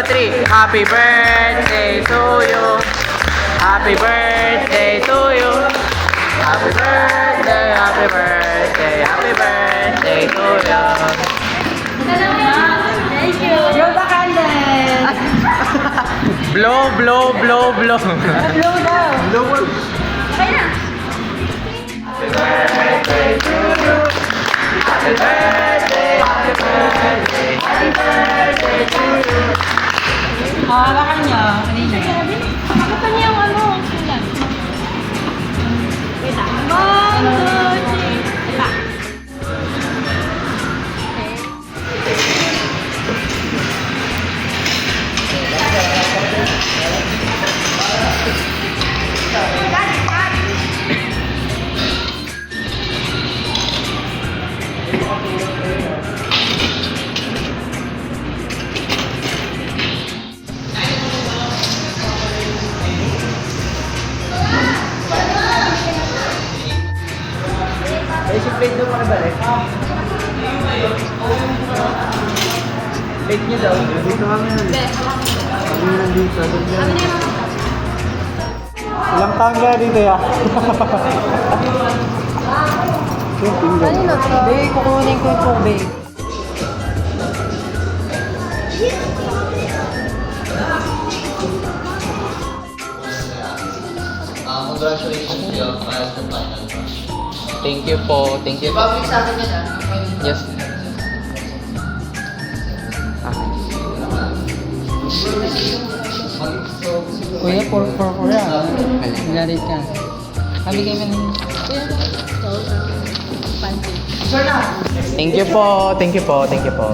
three. Happy birthday to you. Happy birthday to you. Happy birthday, happy birthday, happy birthday to you. Thank you. Blow the candle. Blow, blow, blow, blow. Blow daw. Blow. Okay na. Happy birthday to you. Happy birthday, happy birthday, happy birthday to you. Hawakan niyo. Hawakan niyo yung ano. Sulat. Wait lang. 1, 2, 3. Diba? Eh, si plate daw para balik. Plate niyo daw. Dito kami na. Kami nandito. Ilang taon kaya dito ya? Kanino to? Babe, kukunin ko yung tubig. Congratulations to you as the final batch. Thank you po. Thank you. Public sa atin yan, Yes. Kuya, for yan. Nilarit ka. Sabi kayo man. Thank you po. Thank you po. Thank you po.